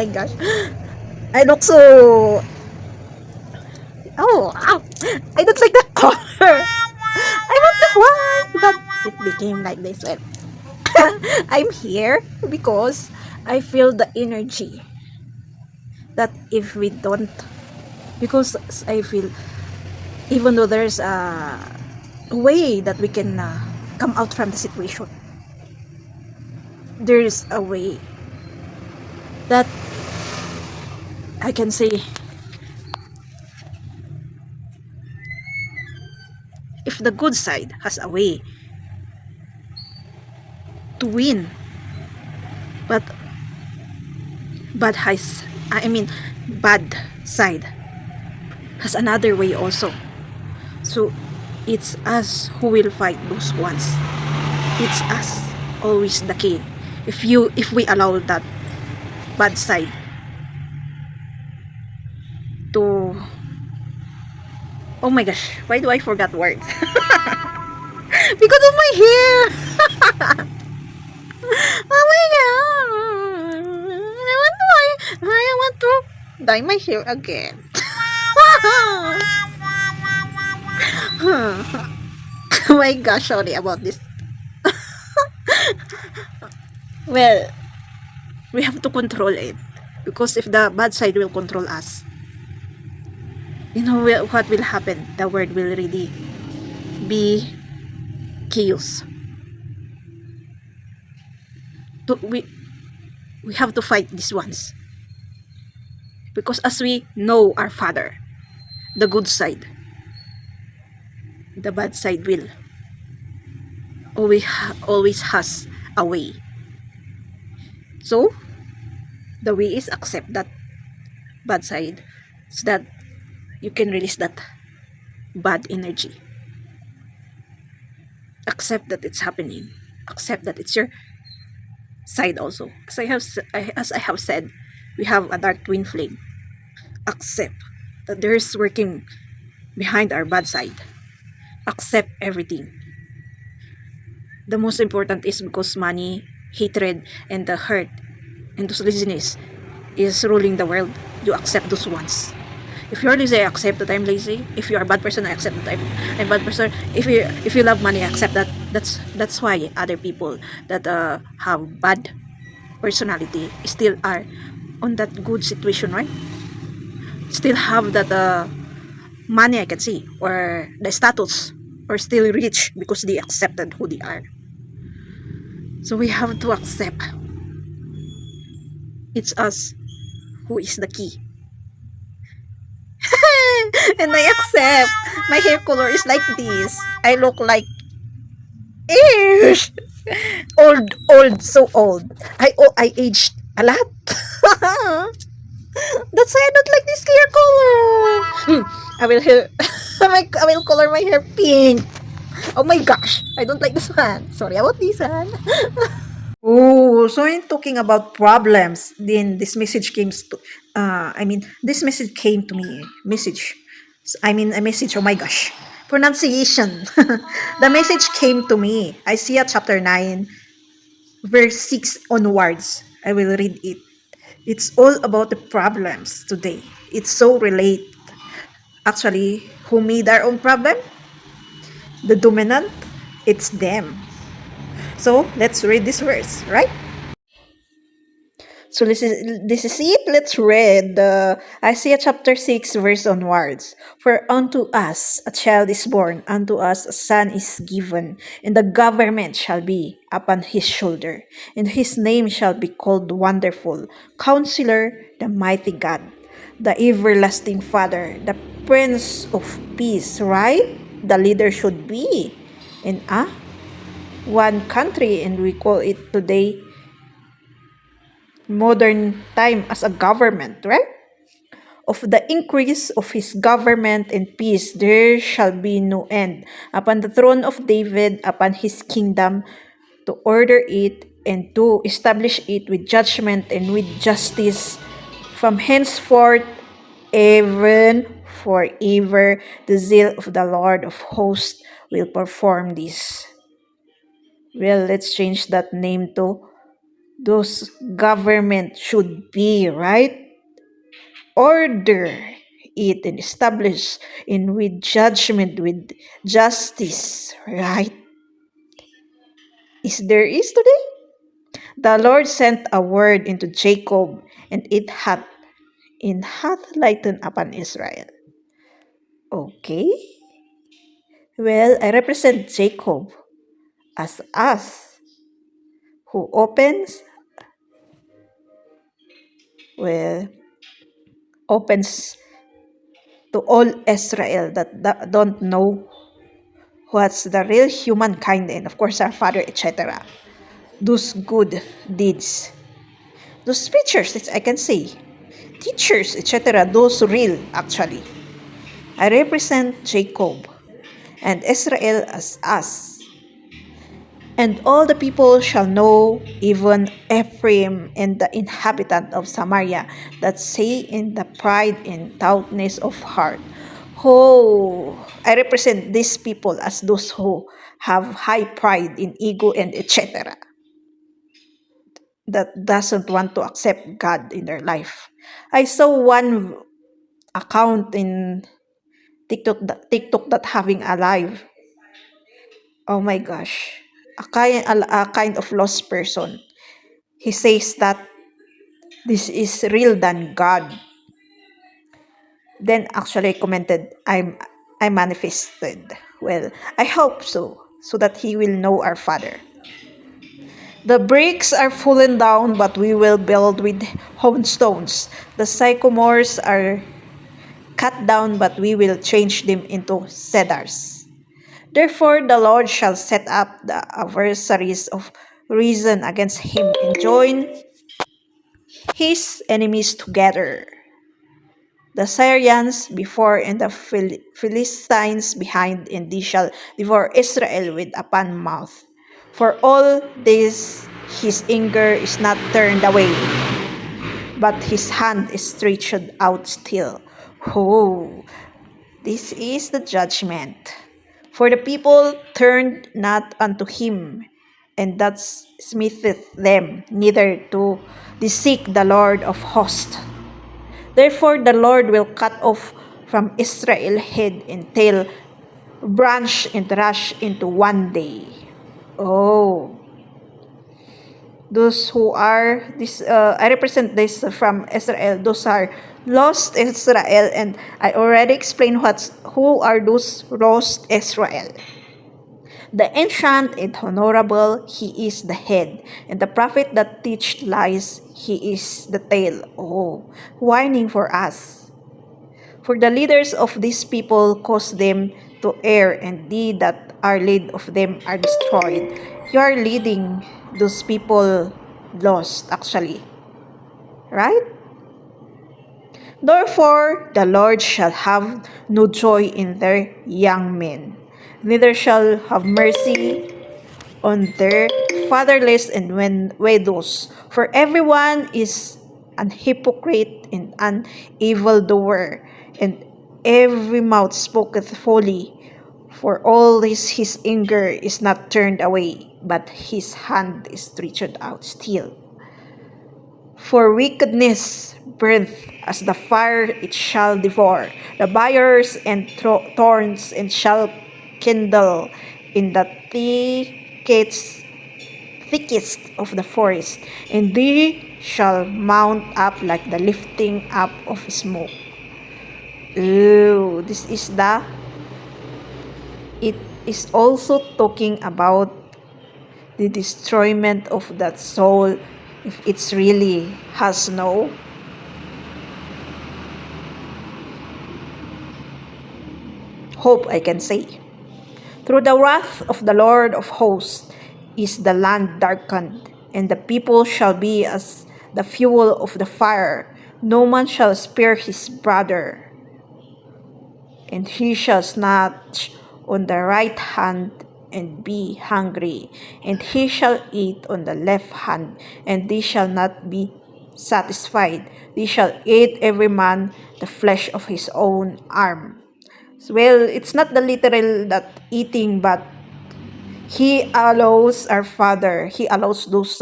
my gosh. I look so. Oh, ow. I don't like the color. I want the white, but it became like this. Well, I'm here because I feel the energy that if we don't, because I feel even though there's a way that we can come out from the situation, there's a way that I can say if the good side has a way to win, but I mean bad side has another way also. So it's us who will fight those ones. It's us always the key. If we allow that bad side to, oh my gosh, why do I forget words? Because of my hair. Oh my god. I want to dye my hair again. Oh my gosh, sorry about this. Well, we have to control it because if the bad side will control us, you know what will happen? The world will really be chaos. To, we have to fight these ones because as we know our father, the good side, the bad side will always has a way. So the way is accept that bad side so that you can release that bad energy. Accept that it's happening. Accept that it's your side also. As I have said, we have a dark twin flame. Accept that there's working behind our bad side. Accept everything. The most important is because money, hatred, and the hurt and those laziness is ruling the world. You accept those ones. If you're lazy, I accept that I'm lazy. If you're a bad person, I accept that I'm a bad person. If you love money, I accept that. That's why other people that have bad personality still are on that good situation, right? Still have that money, I can see, or the status, or still rich because they accepted who they are. So we have to accept it's us who is the key. And I accept my hair color is like this. I look like ish. Old, so old. I aged a lot. That's why I don't like this hair color. I will hair, I will color my hair pink. Oh my gosh, I don't like this one. Sorry about this one. Oh, so in talking about problems, then this message came to, this message came to me. Message. I mean, a message. Oh my gosh. Pronunciation. The message came to me. I see at chapter 9, verse 6 onwards. I will read it. It's all about the problems today. It's so relate. Actually, who made our own problem? The dominant? It's them. So, let's read this verse, right? So this is it. Let's read Isaiah chapter 6 verse onwards. For unto us a child is born, unto us a son is given, and the government shall be upon his shoulder, and his name shall be called Wonderful, Counselor, the Mighty God, the Everlasting Father, the Prince of Peace, right? The leader should be in one country, and we call it today modern time as a government, right? Of the increase of his government and peace there shall be no end upon the throne of David, upon his kingdom, to order it and to establish it with judgment and with justice from henceforth even forever. The zeal of the Lord of hosts will perform this. Well, let's change that name to those government should be, right? Order it and establish in with judgment, with justice, right? Is today? The Lord sent a word into Jacob, and it hath lightened upon Israel. Okay. Well, I represent Jacob as us who well opens to all Israel that don't know what's the real humankind and of course our father, etc. Those good deeds. Those preachers, I can say. Teachers, etc. Those real actually. I represent Jacob and Israel as us. And all the people shall know, even Ephraim and the inhabitant of Samaria, that say in the pride and stoutness of heart. Oh, I represent these people as those who have high pride in ego and etc. That doesn't want to accept God in their life. I saw one account in TikTok that having a live. Oh my gosh, a kind of lost person. He says that this is real than God. Then actually commented, I manifested. Well, I hope so that he will know our Father. The bricks are fallen down, but we will build with honed stones. The sycamores are cut down, but we will change them into cedars. Therefore the Lord shall set up the adversaries of reason against him and join his enemies together. The Syrians before and the Philistines behind, and they shall devour Israel with open mouth. For all this his anger is not turned away, but his hand is stretched out still. Oh, this is the judgment. For the people turned not unto him, and that smitheth them, neither do they seek the Lord of hosts. Therefore the Lord will cut off from Israel head and tail, branch and rush into one day. Oh, those who are this, I represent this from Israel. Those are lost Israel, and I already explained who are those lost Israel. The ancient and honorable, he is the head, and the prophet that teach lies, he is the tail. Oh, warning for us. For the leaders of these people cause them to err, and they that are led of them are destroyed. You are leading those people lost, actually. Right? Therefore, the Lord shall have no joy in their young men, neither shall have mercy on their fatherless and widows. For everyone is an hypocrite and an evildoer, and every mouth speaketh folly. For all this his anger is not turned away, but his hand is stretched out still. For wickedness burneth as the fire, it shall devour the briars and thorns, and shall kindle in the thickest of the forest, and they shall mount up like the lifting up of smoke. Ooh, it is also talking about the destroyment of that soul if it's really has no hope, I can say. Through the wrath of the Lord of hosts is the land darkened, and the people shall be as the fuel of the fire. No man shall spare his brother, and he shall snatch on the right hand and be hungry, and he shall eat on the left hand, and they shall not be satisfied. They shall eat every man the flesh of his own arm. Well, it's not the literal that eating, but he allows our Father, he allows those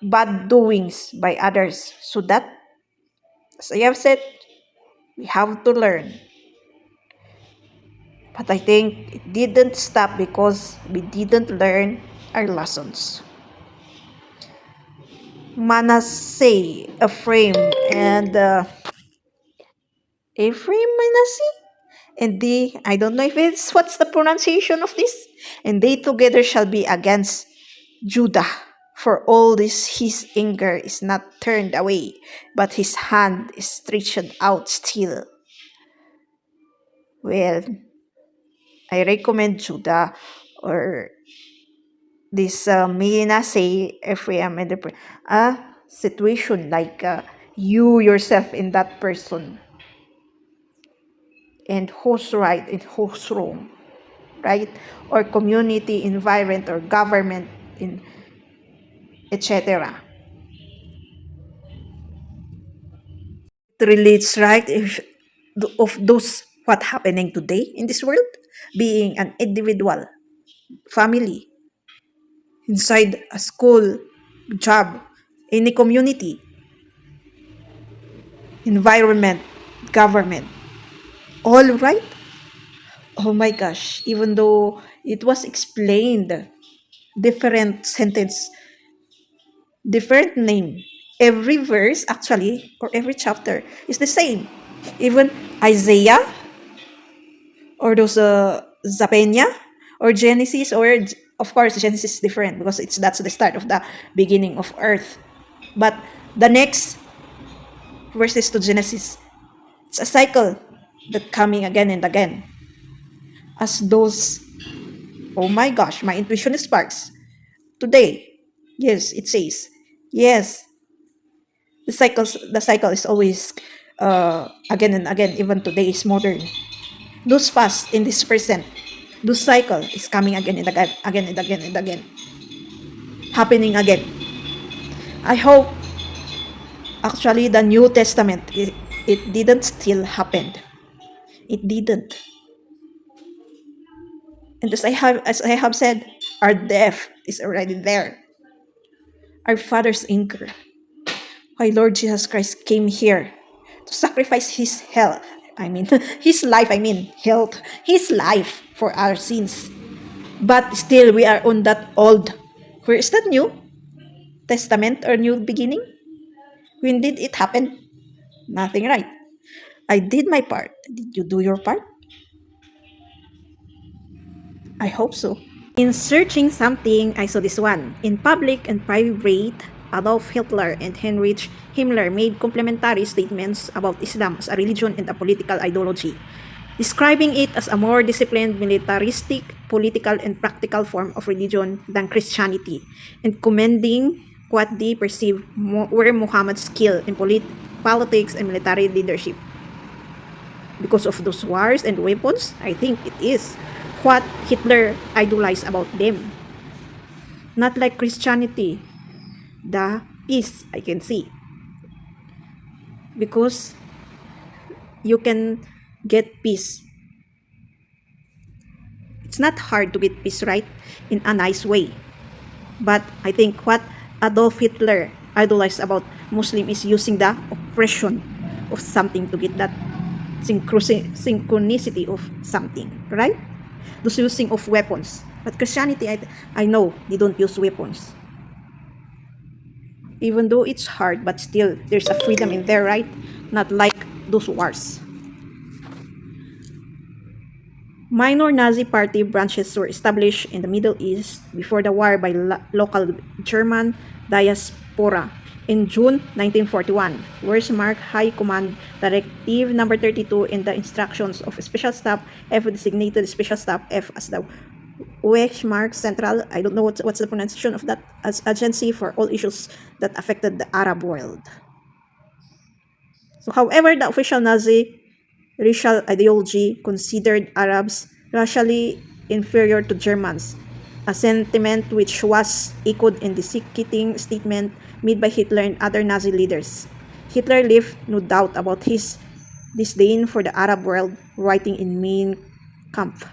bad doings by others. So that, as I have said, we have to learn. But I think it didn't stop because we didn't learn our lessons. Manasseh, Ephraim, and Ephraim, Manasseh, and they, I don't know if it's what's the pronunciation of this, and they together shall be against Judah. For all this, his anger is not turned away, but his hand is stretched out still. Well, I recommend Judah or this Manasseh, Ephraim, and a situation like you yourself in that person, and who's right and who's wrong, right? Or community, environment, or government, in etc. It relates, right? If of those what happening today in this world, being an individual, family, inside a school, job, any community, environment, government, all right. Oh my gosh, even though it was explained, different sentence, different name. Every verse actually, or every chapter, is the same. Even Isaiah, or those Zapenia, or Genesis, or of course Genesis is different because that's the start of the beginning of earth. But the next verses to Genesis, it's a cycle that coming again and again. As those, oh my gosh, my intuition sparks. Today, yes, it says, yes, the cycle is always again and again. Even today is modern. Those past in this present, those cycle is coming again and again, again and again and again, happening again. I hope actually the New Testament, it didn't still happen. It didn't. And as I have said, our death is already there. Our Father's anchor. Why Lord Jesus Christ came here to sacrifice his health. I mean, his life, I mean, health, his life for our sins. But still, we are on that old. Where is that New Testament or New Beginning? When did it happen? Nothing, right? I did my part. Did you do your part? I hope so. In searching something, I saw this one. In public and private, Adolf Hitler and Heinrich Himmler made complementary statements about Islam as a religion and a political ideology, describing it as a more disciplined, militaristic, political, and practical form of religion than Christianity, and commending what they perceived were Muhammad's skill in politics and military leadership. Because of those wars and weapons, I think it is what Hitler idolized about them. Not like Christianity, the peace I can see. Because you can get peace. It's not hard to get peace, right? In a nice way. But I think what Adolf Hitler idolized about Muslim is using the oppression of something to get that synchronicity of something, right? Those using of weapons. But Christianity, I know they don't use weapons. Even though it's hard, but still there's a freedom in there, right? Not like those wars. Minor Nazi party branches were established in the Middle East before the war by local German diaspora. In June 1941, Wehrmacht High Command Directive Number 32 and the instructions of Special Staff F designated Special Staff F as the Wehrmacht Central, I don't know what's the pronunciation of that, as agency for all issues that affected the Arab world. So, however, the official Nazi racial ideology considered Arabs racially inferior to Germans, a sentiment which was echoed in the sickening statement made by Hitler and other Nazi leaders. Hitler left no doubt about his disdain for the Arab world, writing in Mein Kampf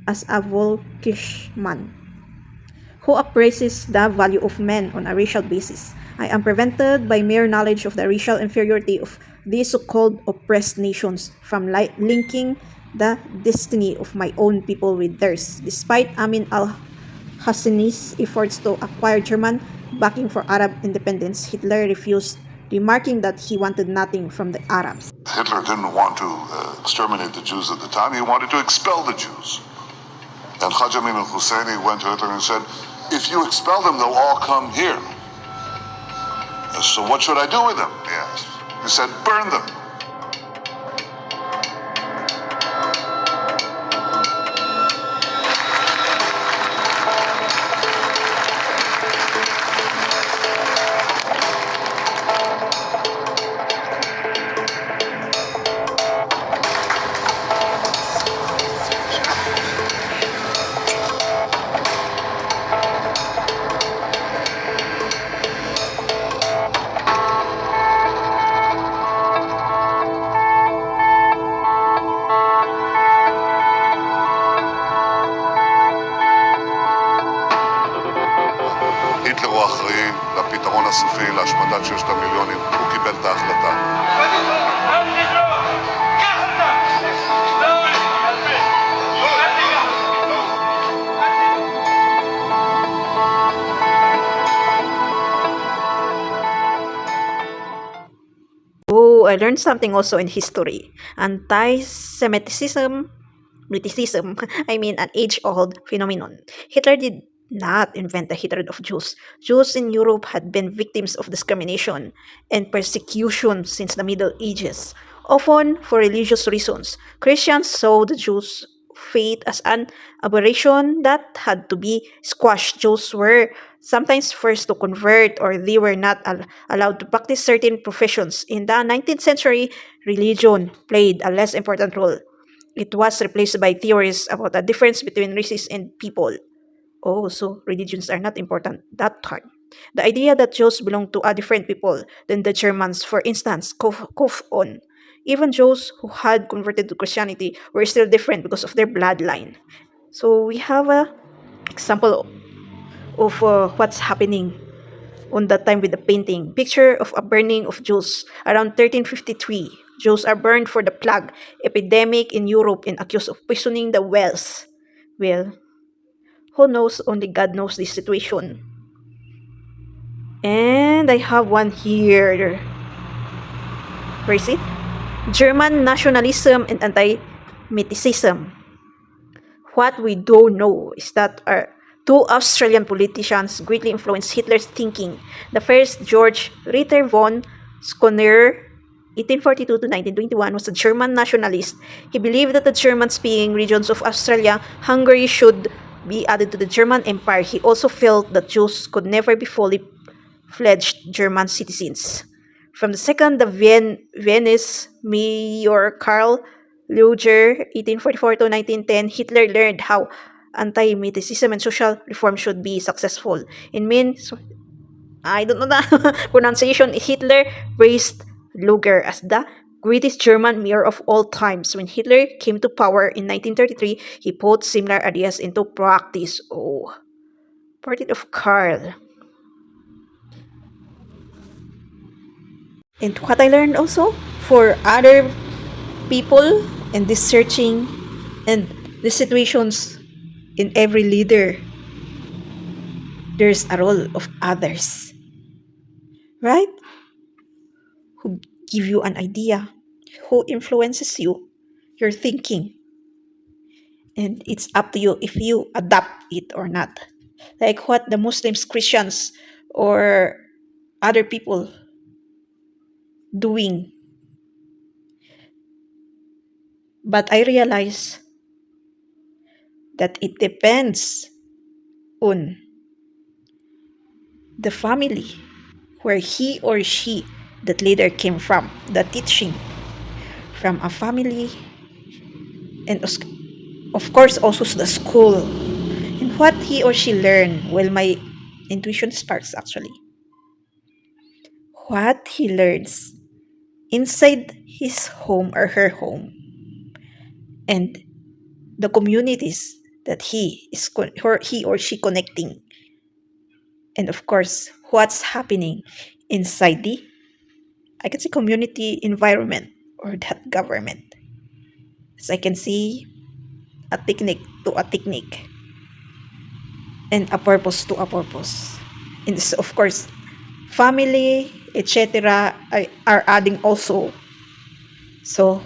as a Volksmann who appraises the value of men on a racial basis. I am prevented by mere knowledge of the racial inferiority of these so-called oppressed nations from linking the destiny of my own people with theirs. Despite Amin al-Hassani's efforts to acquire German backing for Arab independence, Hitler refused, remarking that he wanted nothing from the Arabs. Hitler didn't want to exterminate the Jews at the time. He wanted to expel the Jews. And Haj Amin al-Husseini went to Hitler and said, if you expel them, they'll all come here. So what should I do with them? He asked. He said, burn them. היטלר הוא אחראי לפתרון הסופי להשמדת 6 המיליונים, הוא קיבל את ההחלטה. Oh, I learned something also in history. Anti-Semitism, Briticism, I mean an age-old phenomenon. Hitler did not invent the hatred of Jews. Jews in Europe had been victims of discrimination and persecution since the Middle Ages, often for religious reasons. Christians saw the Jews' fate as an aberration that had to be squashed. Jews were sometimes forced to convert or they were not allowed to practice certain professions. In the 19th century, religion played a less important role. It was replaced by theories about the difference between races and people. Oh, so religions are not important that time. The idea that Jews belong to a different people than the Germans, for instance, cough on. Even Jews who had converted to Christianity were still different because of their bloodline. So we have a example of what's happening on that time with the painting. Picture of a burning of Jews around 1353. Jews are burned for the plague epidemic in Europe and accused of poisoning the wells. Well, who knows? Only God knows this situation. And I have one here. Where is it? German nationalism and anti-Semitism. What we don't know is that our two Australian politicians greatly influenced Hitler's thinking. The first, George Ritter von Skonner, 1842 to 1921, was a German nationalist. He believed that the German-speaking regions of Australia, Hungary should be added to the German Empire. He also felt that Jews could never be fully fledged German citizens. From the second, the Venice mayor Karl Lueger, 1844 to 1910, Hitler learned how anti-Semitism and social reform should be successful. In main, I don't know the pronunciation, Hitler praised Luger as the greatest German mayor of all times. When Hitler came to power in 1933, he put similar ideas into practice. Oh, portrait of Karl. And what I learned also, for other people and this searching and the situations in every leader, there's a role of others, right? Who give you an idea, who influences you, your thinking. And it's up to you if you adapt it or not. Like what the Muslims, Christians, or other people doing. But I realize that it depends on the family where he or she, that leader, came from, the teaching from a family, and of course also the school, and what he or she learned. Well, my intuition sparks actually. What he learns inside his home or her home, and the communities that he or she connecting. And of course, what's happening inside the, I can say, community environment or that government. As I can see, a technique to a technique and a purpose to a purpose. And this, of course, family, etc. Are adding also. So,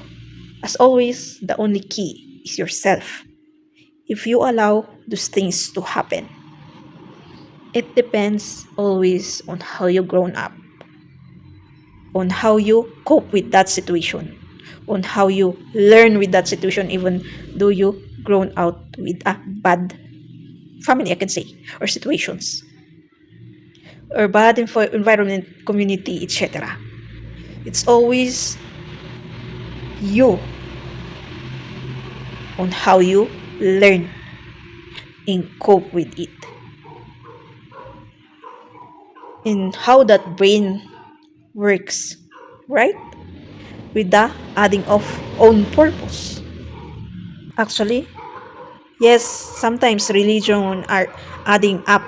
as always, the only key is yourself. If you allow those things to happen, it depends always on how you grown up, on how you cope with that situation, on how you learn with that situation, even though you grown out with a bad family, I can say, or situations, or bad environment, community, etc. It's always you on how you learn and cope with it, and how that brain works, right? With the adding of own purpose. Actually, yes, sometimes religion are adding up,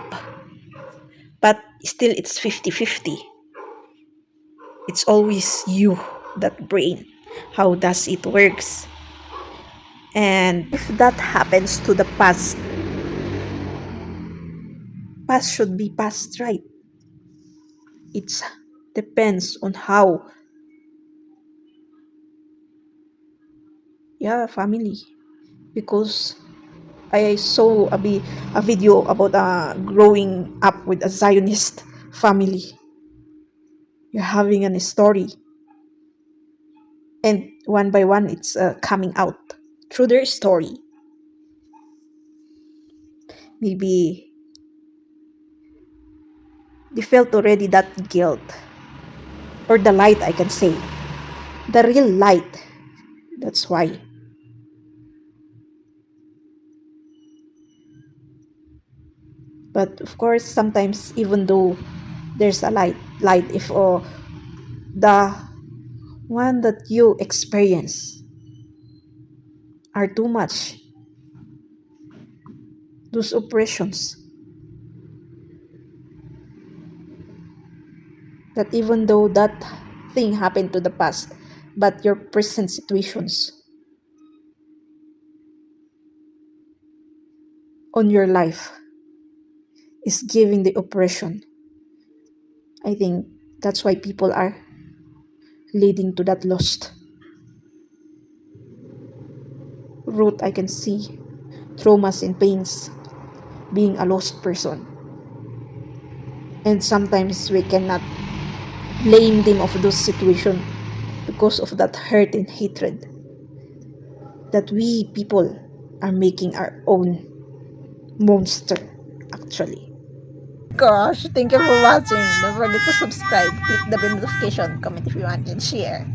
but still it's 50-50. It's always you, that brain. How does it works? And if that happens to the past, past should be past, right? It depends on how, yeah, family. Because I saw a video about growing up with a Zionist family. You're having a story, and one by one, it's coming out through their story. Maybe they felt already that guilt, or the light, I can say, the real light. That's why. But of course, sometimes even though there's a light, if the one that you experience are too much, those oppressions, that even though that thing happened to the past, but your present situations on your life is giving the oppression. I think that's why people are leading to that lost root. I can see traumas and pains, being a lost person. And sometimes we cannot blame them of those situations because of that hurt and hatred that we people are making our own monster, actually. Gosh, thank you for watching. Don't forget to subscribe, click the bell notification, comment if you want, and share.